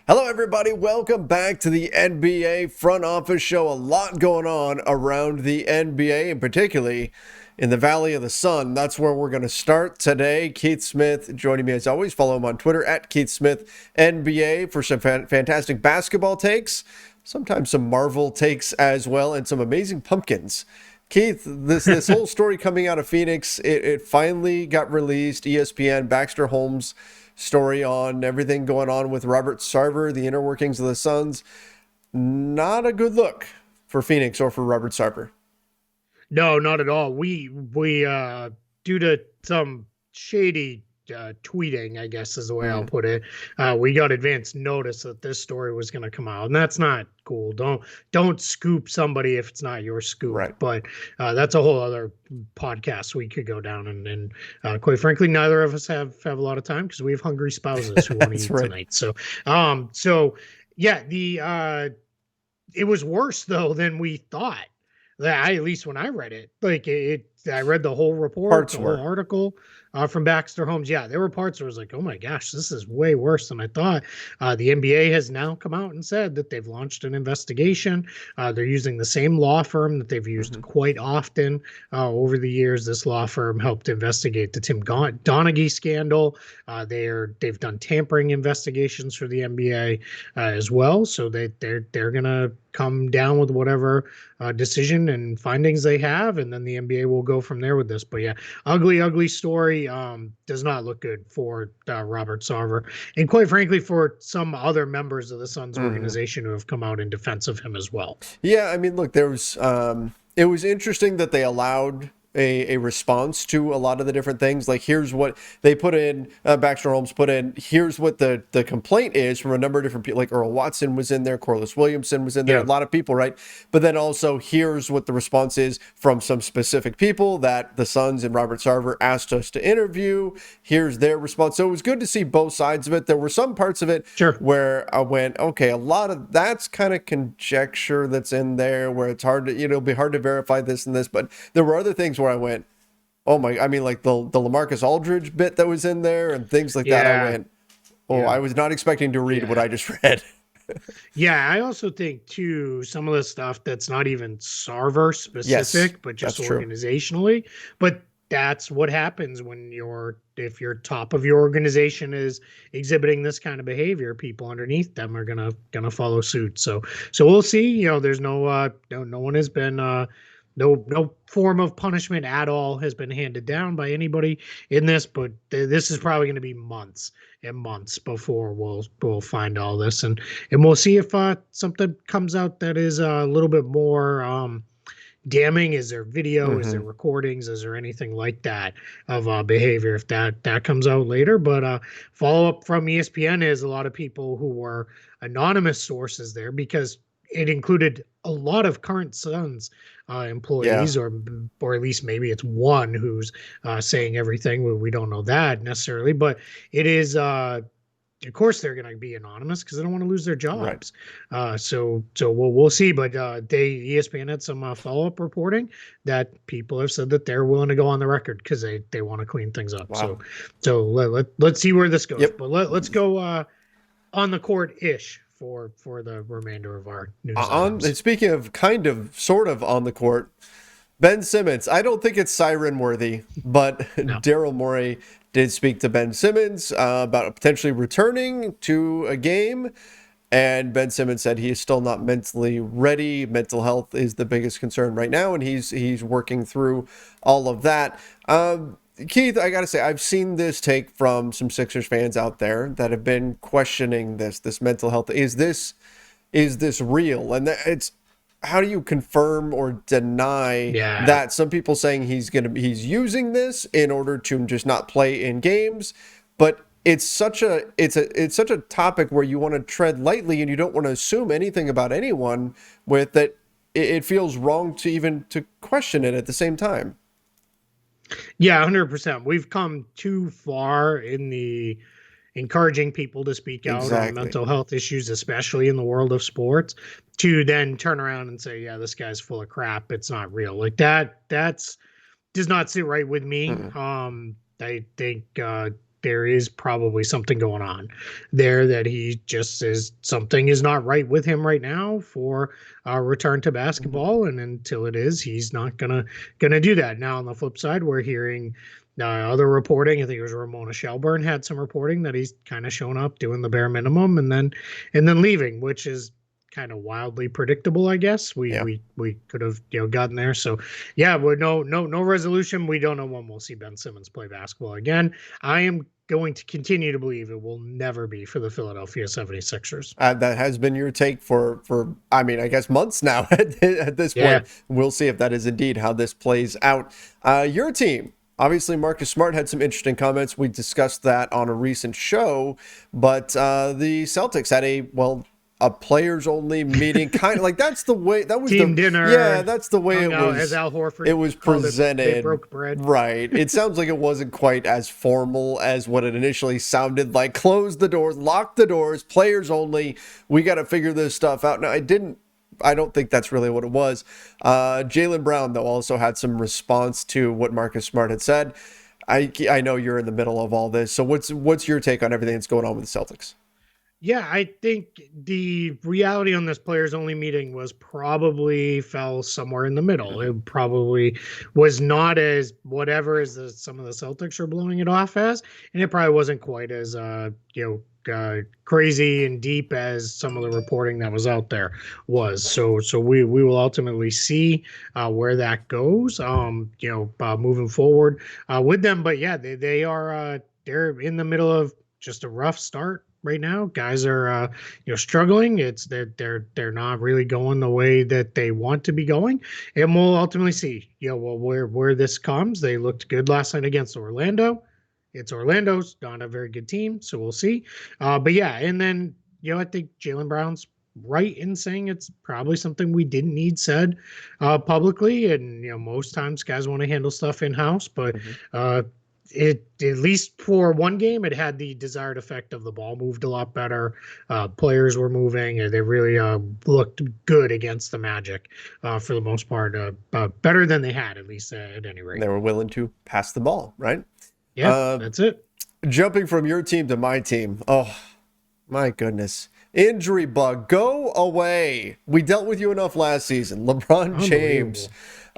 Hello, everybody. Welcome back to the NBA Front Office Show. A lot going on around the NBA, and particularly in the Valley of the Sun. That's where we're going to start today. Keith Smith joining me as always. Follow him on Twitter at Keith Smith NBA for some fantastic basketball takes, sometimes some Marvel takes as well, and some amazing pumpkins. Keith, this whole story coming out of Phoenix, it finally got released. ESPN, Baxter Holmes story on everything going on with Robert Sarver, the inner workings of the Suns. Not a good look for Phoenix or for Robert Sarver. No, not at all. We due to some shady tweeting, I guess is the way I'll put it, we got advance notice that this story was going to come out, and that's not cool. Don't scoop somebody if it's not your scoop. Right. But that's a whole other podcast we could go down, and quite frankly, neither of us have a lot of time because we have hungry spouses who want to eat tonight. So yeah, it was worse though than we thought. At least when I read it, I read the whole report, whole article from Baxter Holmes. Yeah, there were parts where I was like, oh my gosh, this is way worse than I thought. The NBA has now come out and said that they've launched an investigation. They're using the same law firm that they've used quite often over the years. This law firm helped investigate the Tim Donaghy scandal. They've done tampering investigations for the NBA as well. So they're gonna come down with whatever decision and findings they have, and then the NBA will go from there with this. But yeah, ugly story. Does not look good for Robert Sarver, and quite frankly for some other members of the Suns organization who have come out in defense of him as well. Yeah, I mean, look, there was it was interesting that they allowed a response to a lot of the different things. Like, here's what they put in, Baxter Holmes put in, here's what the complaint is from a number of different people. Like Earl Watson was in there, Corliss Williamson was in there, a lot of people, right? But then also here's what the response is from some specific people that the Suns and Robert Sarver asked us to interview. Here's their response. So it was good to see both sides of it. There were some parts of it where I went, okay, a lot of that's kind of conjecture that's in there where it's hard to, it'll be hard to verify this and this. But there were other things where I went, oh my, I mean, like the LaMarcus Aldridge bit that was in there and things like that. I went, I was not expecting to read what I just read. Yeah, I also think too, some of the stuff that's not even Sarver specific, but just organizationally. But that's what happens when if your top of your organization is exhibiting this kind of behavior, people underneath them are gonna follow suit. So we'll see. There's no one has been no form of punishment at all has been handed down by anybody in this, but this is probably going to be months and months before we'll find all this, and we'll see if something comes out that is a little bit more damning. Is there video? Is there recordings? Is there anything like that of behavior? If that comes out later, but follow up from ESPN is a lot of people who were anonymous sources there because it included a lot of current Suns employees, or at least maybe it's one who's saying everything. We don't know that necessarily, but it is. Of course, they're going to be anonymous because they don't want to lose their jobs. Right. So we'll see. But ESPN had some follow-up reporting that people have said that they're willing to go on the record because they want to clean things up. Wow. So let's see where this goes. Yep. But let's go on the court-ish for the remainder of our news. And speaking of sort of on the court, Ben Simmons, I don't think it's siren worthy, but Daryl Morey did speak to Ben Simmons about potentially returning to a game. And Ben Simmons said he is still not mentally ready. Mental health is the biggest concern right now, and he's working through all of that. Keith, I got to say, I've seen this take from some Sixers fans out there that have been questioning this mental health. Is this real? And it's, how do you confirm or deny that? Some people saying he's using this in order to just not play in games, but it's such a topic where you want to tread lightly and you don't want to assume anything about anyone with that. It feels wrong to question it at the same time. Yeah, 100%. We've come too far in the encouraging people to speak out on mental health issues, especially in the world of sports, to then turn around and say, yeah, this guy's full of crap. It's not real. Like that does not sit right with me. I think there is probably something going on there, that he just is, something is not right with him right now for a return to basketball. And until it is, he's not gonna do that. Now, on the flip side, we're hearing other reporting. I think it was Ramona Shelburne had some reporting that he's kind of shown up doing the bare minimum and then leaving, which is kind of wildly predictable, I guess. We could have gotten there. So yeah, we're no resolution. We don't know when we'll see Ben Simmons play basketball again. I am going to continue to believe it will never be for the Philadelphia 76ers. That has been your take for I mean, I guess months now at this point. We'll see if that is indeed how this plays out. Your team, obviously, Marcus Smart had some interesting comments. We discussed that on a recent show, but the Celtics had a players only meeting, kind of like that's the way that was team dinner. Yeah, that's the way it was. As Al Horford, it was presented. They broke bread. Right. It sounds like it wasn't quite as formal as what it initially sounded like. Close the doors, lock the doors, players only. We got to figure this stuff out. Now, I don't think that's really what it was. Jaylen Brown, though, also had some response to what Marcus Smart had said. I know you're in the middle of all this, so what's your take on everything that's going on with the Celtics? Yeah, I think the reality on this players only meeting was probably fell somewhere in the middle. It probably was not as whatever as some of the Celtics are blowing it off as, and it probably wasn't quite as crazy and deep as some of the reporting that was out there was. So we will ultimately see where that goes. Moving forward with them, but yeah, they are they're in the middle of just a rough start right now. Guys are struggling. It's they're not really going the way that they want to be going, and we'll ultimately see where this comes. They looked good last night against Orlando. It's Orlando's not a very good team, so we'll see. But yeah, and then I think Jaylen Brown's right in saying it's probably something we didn't need said publicly, and most times guys want to handle stuff in house, but it, at least for one game, it had the desired effect of the ball moved a lot better. Players were moving, and they really looked good against the Magic for the most part, better than they had, at least at any rate. They were willing to pass the ball, right? Yeah, that's it. Jumping from your team to my team. Oh, my goodness. Injury bug, go away. We dealt with you enough last season. LeBron James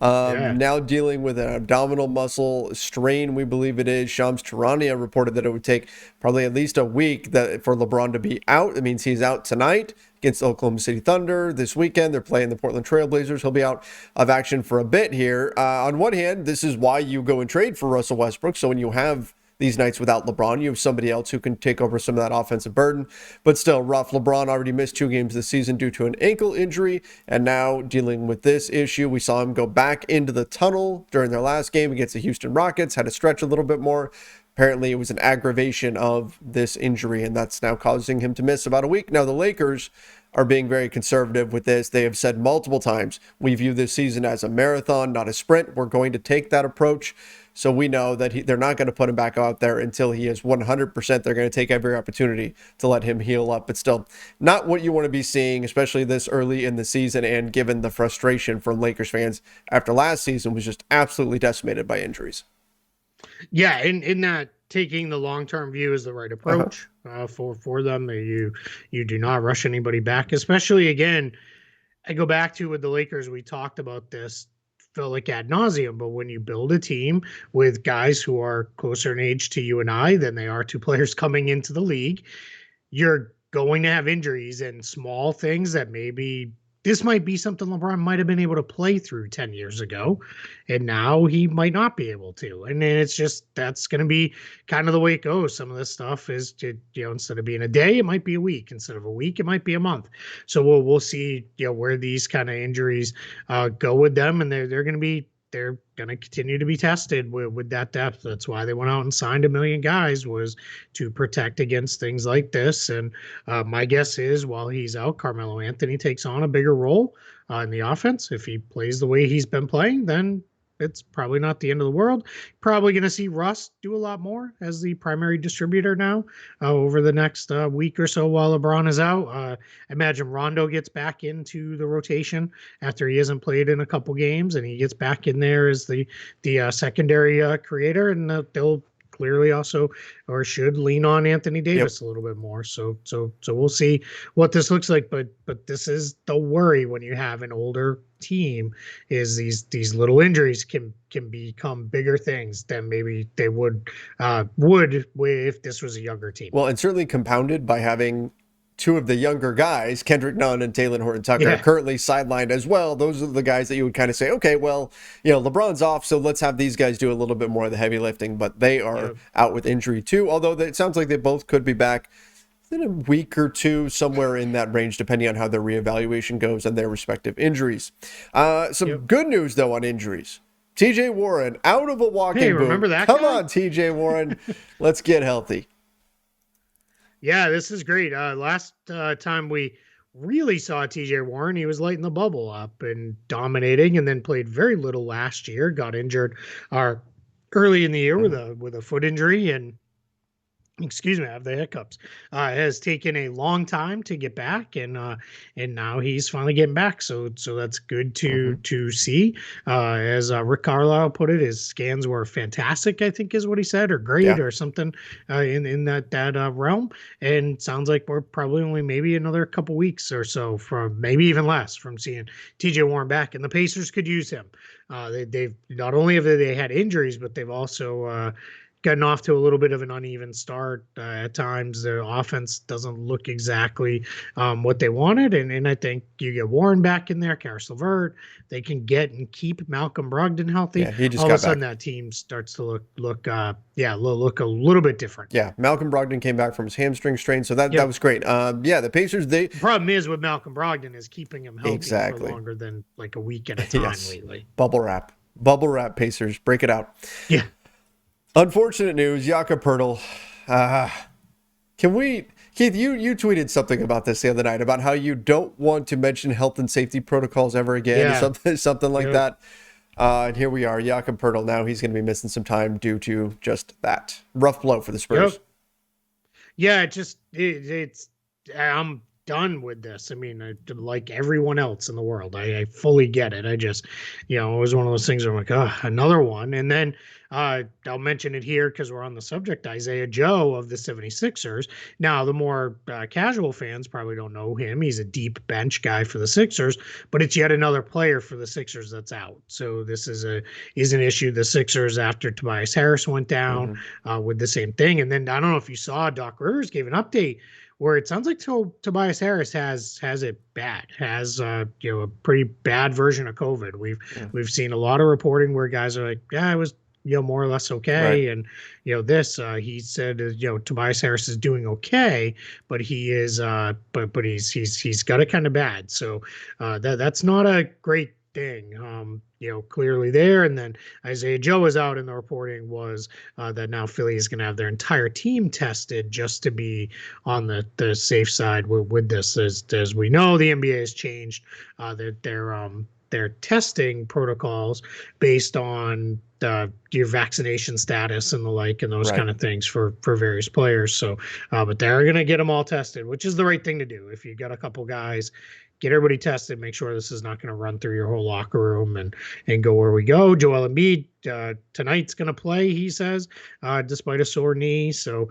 now dealing with an abdominal muscle strain, we believe it is. Shams Charania reported that it would take probably at least a week for LeBron to be out. That means he's out tonight against Oklahoma City Thunder. This weekend, they're playing the Portland Trail Blazers. He'll be out of action for a bit here. On one hand, this is why you go and trade for Russell Westbrook. So when you have these nights without LeBron, you have somebody else who can take over some of that offensive burden. But still, rough. LeBron already missed 2 games this season due to an ankle injury, and now dealing with this issue. We saw him go back into the tunnel during their last game against the Houston Rockets, had to stretch a little bit more. Apparently, it was an aggravation of this injury, and that's now causing him to miss about a week. Now, the Lakers are being very conservative with this. They have said multiple times, we view this season as a marathon, not a sprint. We're going to take that approach. So we know that they're not going to put him back out there until he is 100%. They're going to take every opportunity to let him heal up. But still, not what you want to be seeing, especially this early in the season, and given the frustration from Lakers fans after last season was just absolutely decimated by injuries. Yeah, in that taking the long-term view is the right approach for them. You do not rush anybody back, especially, again, I go back to with the Lakers, we talked about this, felt like ad nauseum, but when you build a team with guys who are closer in age to you and I than they are to players coming into the league, you're going to have injuries and small things that maybe this might be something LeBron might have been able to play through 10 years ago, and now he might not be able to. And then it's just, that's going to be kind of the way it goes. Some of this stuff is, instead of being a day, it might be a week. Instead of a week, it might be a month. So we'll see, where these kind of injuries go with them, and they're going to continue to be tested with that depth. That's why they went out and signed 1 million guys, was to protect against things like this. And my guess is while he's out, Carmelo Anthony takes on a bigger role in the offense. If he plays the way he's been playing, then it's probably not the end of the world. Probably going to see Russ do a lot more as the primary distributor now over the next week or so while LeBron is out. I imagine Rondo gets back into the rotation after he hasn't played in a couple games, and he gets back in there as the secondary creator, and they'll clearly also or should lean on Anthony Davis Yep. a little bit more. So we'll see what this looks like. But this is the worry when you have an older team, is these little injuries can become bigger things than maybe they would if this was a younger team. Well, and certainly compounded by having two of the younger guys, Kendrick Nunn and Talen Horton-Tucker, currently sidelined as well. Those are the guys that you would kind of say, okay, well, LeBron's off, so let's have these guys do a little bit more of the heavy lifting, but they are out with injury too, although it sounds like they both could be back in a week or two, somewhere in that range, depending on how their reevaluation goes and their respective injuries. Some good news, though, on injuries. TJ Warren out of a walking boot. Remember that Come guy? on, TJ Warren. Let's get healthy. Yeah, this is great. Last time we really saw TJ Warren, he was lighting the bubble up and dominating, and then played very little last year. Got injured early in the year with a foot injury, and excuse me, I have the hiccups. Has taken a long time to get back, and now he's finally getting back. So that's good to see. As Rick Carlisle put it, his scans were fantastic, I think is what he said, or great, or something in that realm. And sounds like we're probably only maybe another couple weeks or so from, maybe even less, from seeing TJ Warren back. And the Pacers could use him. They've not only have they had injuries, but they've also gotten off to a little bit of an uneven start at times. The offense doesn't look exactly what they wanted, and I think you get Warren back in there, Karis LeVert. They can get and keep Malcolm Brogdon healthy. Yeah, he just all got of a sudden back. that team starts to look a little bit different. Yeah, Malcolm Brogdon came back from his hamstring strain, so that was great. The Pacers, the problem is with Malcolm Brogdon is keeping him healthy for longer than like a week at a time lately. Bubble wrap, Pacers, break it out. Yeah. Unfortunate news, Jakob Poeltl. Keith, you tweeted something about this the other night, about how you don't want to mention health and safety protocols ever again, or something like that. And here we are, Jakob Poeltl. Now he's going to be missing some time due to just that. Rough blow for the Spurs. Yeah, it's I'm done with this. I mean, like everyone else in the world, I fully get it. I just, it was one of those things where I'm like, oh, another one. And then I'll mention it here because we're on the subject. Isaiah Joe of the 76ers. Now, the more casual fans probably don't know him. He's a deep bench guy for the Sixers, but it's yet another player for the Sixers that's out. So this is an issue. The Sixers, after Tobias Harris went down with the same thing. And then I don't know if you saw, Doc Rivers gave an update where it sounds like Tobias Harris has it bad, has a pretty bad version of COVID. We've seen a lot of reporting where guys are like, I was more or less okay, and he said Tobias Harris is doing okay, but he is but he's got it kind of bad. So that's not a great thing. Clearly there. And then Isaiah Joe is out, and the reporting was that now Philly is going to have their entire team tested just to be on the safe side with this. As we know, the NBA has changed their testing protocols based on your vaccination status and the like, and those kind of things for various players. So, but they're going to get them all tested, which is the right thing to do. If you got a couple guys, get everybody tested, make sure this is not going to run through your whole locker room and go where we go. Joel Embiid tonight's going to play, he says, despite a sore knee. So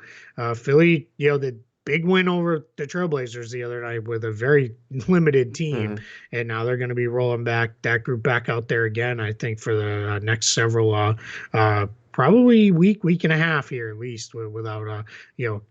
Philly, the big win over the Trailblazers the other night with a very limited team. And now they're going to be rolling back that group back out there again, I think, for the next several probably week and a half here at least, without a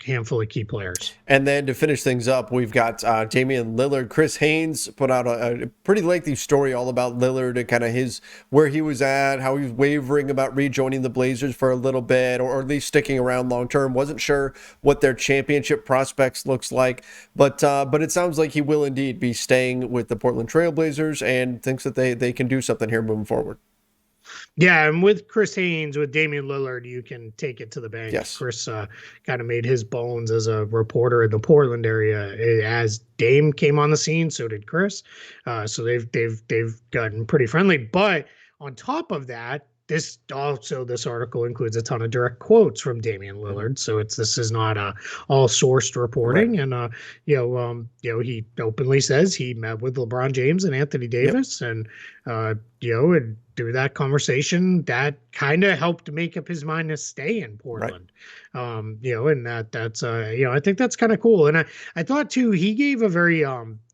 handful of key players. And then to finish things up, we've got Damian Lillard. Chris Haynes put out a pretty lengthy story all about Lillard and kind of where he was at, how he was wavering about rejoining the Blazers for a little bit, or at least sticking around long term. Wasn't sure what their championship prospects looks like, but it sounds like he will indeed be staying with the Portland Trail Blazers, and thinks that they can do something here moving forward. Yeah, and with Chris Haynes, with Damian Lillard, you can take it to the bank. Yes. Chris kind of made his bones as a reporter in the Portland area. As Dame came on the scene, so did Chris. So they've gotten pretty friendly. But on top of that, this article includes a ton of direct quotes from Damian Lillard, so this is not all sourced reporting. Right. And he openly says he met with LeBron James and Anthony Davis, and and through that conversation, that kind of helped make up his mind to stay in Portland. Right. And that's I think that's kind of cool. And I thought too, he gave a very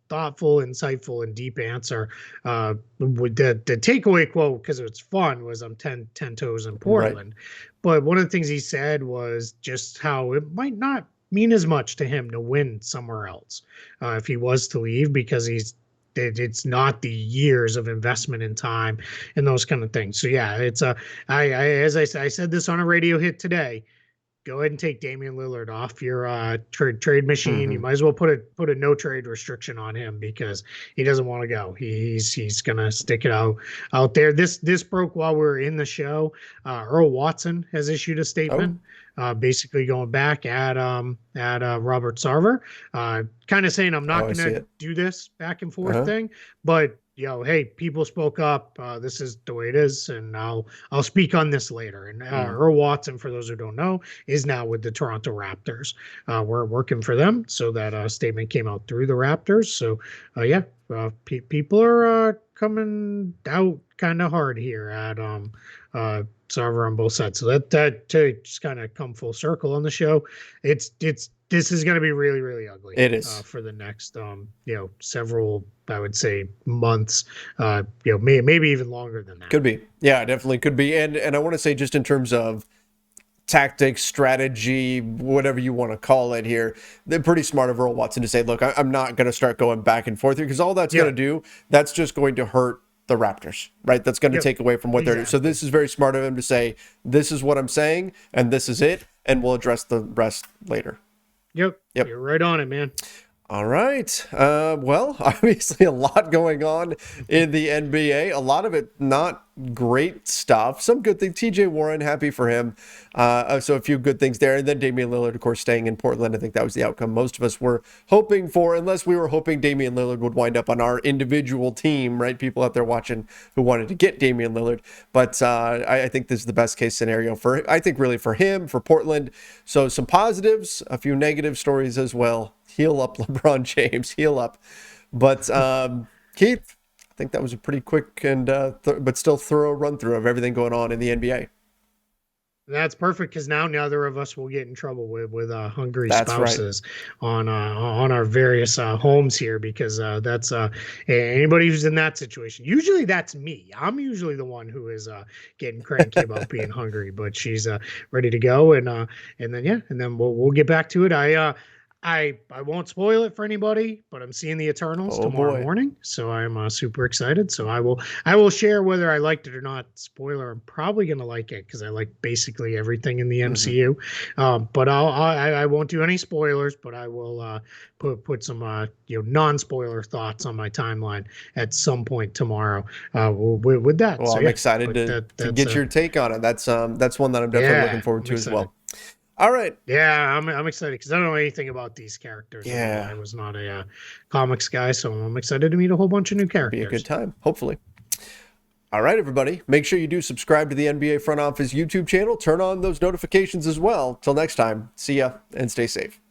thoughtful, insightful, and deep answer. With the takeaway quote, because it's fun, was I'm 10 toes in Portland. Right. But one of the things he said was just how it might not mean as much to him to win somewhere else if he was to leave, because it's not the years of investment in time and those kind of things. So yeah, it's as I said this on a radio hit today. Go ahead and take Damian Lillard off your trade machine. Mm-hmm. You might as well put a no trade restriction on him, because he doesn't want to go. He's gonna stick it out there. This broke while we were in the show. Earl Watson has issued a statement, basically going back at Robert Sarver, kind of saying I'm not gonna do this back and forth thing, but hey, people spoke up. This is the way it is, and I'll speak on this later. And Earl Watson, for those who don't know, is now with the Toronto Raptors. We're working for them, so that statement came out through the Raptors. So people are coming out kind of hard here at Sarver on both sides. So that to just kind of come full circle on the show. This is going to be really, really ugly. It is for the next, several, I would say, months. Maybe even longer than that. Could be, yeah, definitely could be. And I want to say, just in terms of tactics, strategy, whatever you want to call it here, they're pretty smart of Earl Watson to say, look, I'm not going to start going back and forth here, because all that's going to do, that's just going to hurt the Raptors, right? That's going to take away from what they're doing. So this is very smart of him to say, this is what I'm saying, and this is it, and we'll address the rest later. Yep. You're right on it, man. All right. Well, obviously a lot going on in the NBA. A lot of it not great stuff. Some good things. TJ Warren, happy for him. So a few good things there. And then Damian Lillard, of course, staying in Portland. I think that was the outcome most of us were hoping for, unless we were hoping Damian Lillard would wind up on our individual team, right? People out there watching who wanted to get Damian Lillard. But I think this is the best case scenario really for him, for Portland. So some positives, a few negative stories as well. Heal up, LeBron James. Heal up. But Keith, I think that was a pretty quick and but still thorough run through of everything going on in the NBA. That's perfect, because now neither of us will get in trouble with hungry spouses on our various homes here, because that's anybody who's in that situation. Usually that's me. I'm usually the one who is getting cranky about being hungry, but she's ready to go, and then we'll get back to it. I won't spoil it for anybody, but I'm seeing the Eternals tomorrow morning, so I'm super excited. So I will share whether I liked it or not. Spoiler: I'm probably gonna like it, because I like basically everything in the MCU. But I won't do any spoilers, but I will put some non-spoiler thoughts on my timeline at some point tomorrow with that. Well, so, I'm excited to get your take on it. That's one that I'm definitely looking forward to as well. All right. Yeah, I'm excited, because I don't know anything about these characters. Yeah. I was not a comics guy, so I'm excited to meet a whole bunch of new characters. Be a good time, hopefully. All right, everybody. Make sure you do subscribe to the NBA Front Office YouTube channel. Turn on those notifications as well. Till next time, see ya and stay safe.